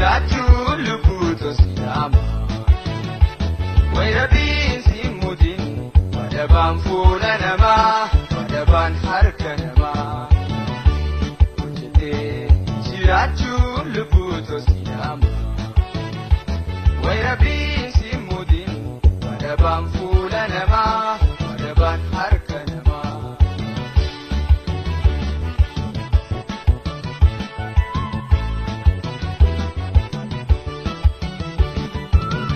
Jiraachuu lubbuutu siidhama. Wayirabiin simmuutiin wadabaan fuula namaa wadabaan harka namaa. Hojjetee jiraachuu lubbuutu siidhama. Wayirabiin simmuutiin wadabaan fuula namaa wadabaan harka namaa.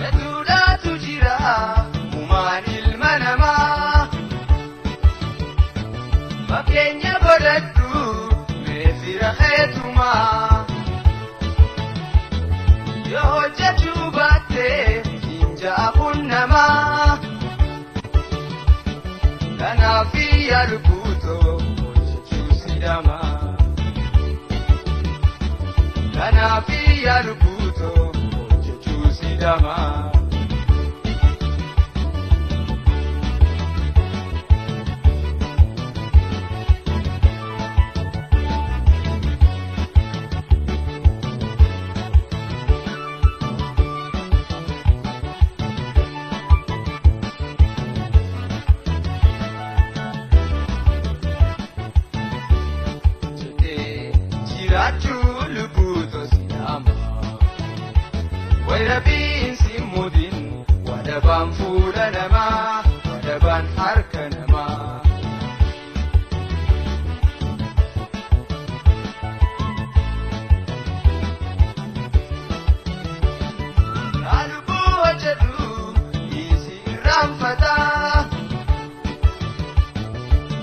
Etuudhaatu jira uumaan ilma namaa. Fakkeenya godhadhu meefira keetumaa. Yoo hojjechuu baattee hinja'a kun namaa. Kanaaf yaadu guutoo hojjechuu siidhama. Kanaaf yaadu guutoo hojjechuu siidhama. Jiraachuu lubbuutu siidhama. Wayirabiin simmuutiin wadabaan fuula namaa wadabaan harka namaa. Lubbuu hojjedhu dhiisi irraanfataa.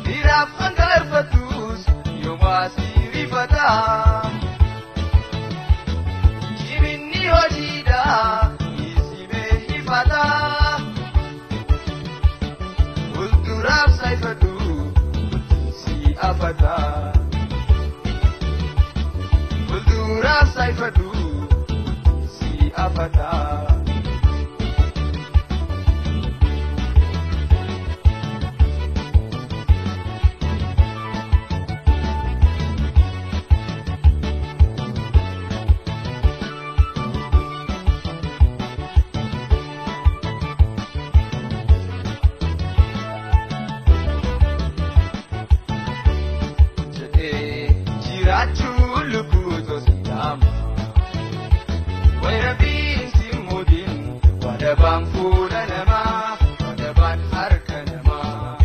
Dhiiraaf hanqarfattus yoomaa siirifataa. Jibinni hojiidhaa dhiisi beehifataa. Fuulduraaf saayifadhu si afataa. Fuulduraaf saayifadhu si afataa. Jiraachuu lubbuutu siidhama. Wayirabiin simmuutiin wadabaan fuula namaa wadabaan harka namaa.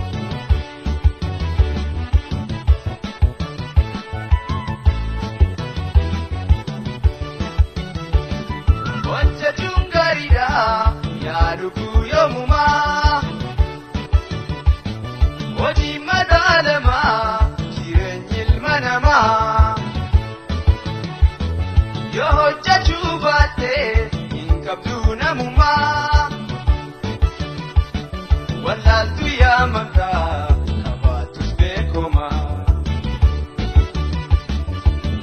Hojjechuun gaariidha yaadu guyyoomumaa. Hojii madaalamaa jireenyi ilma namaa. Yoo hojjechuu baattee hin qabdu namummaa. Wallaaltu yaamamtaa qabaattus beekomaa.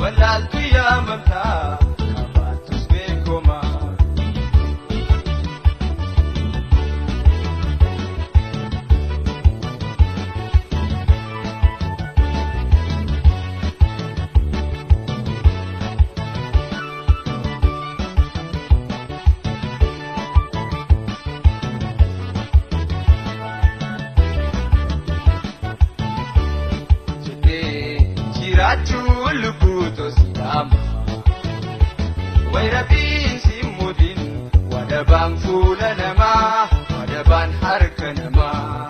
Wallaaltu yaamamtaa qabaattus beekomaa. Jiraachuu lubbuutu siidhama. Wayirabiin simmuutiin wadabaan fuula namaa wadabaan harka namaa.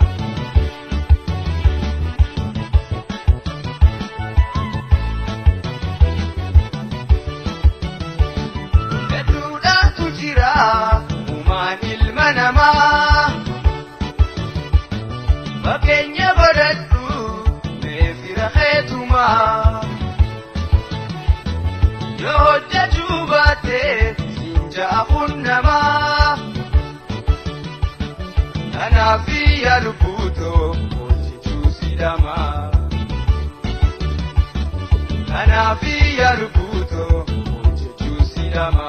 Etuudhaatu jira uumaan ilma namaa. Fakkeenya godhadhu meefira keetumaa. Yoo hojjechuu baattee hinja'a kun namaa. Kanaaf yaadu guutoo hojjechuu siidhama. Kanaaf yaadu guutoo hojjechuu siidhama.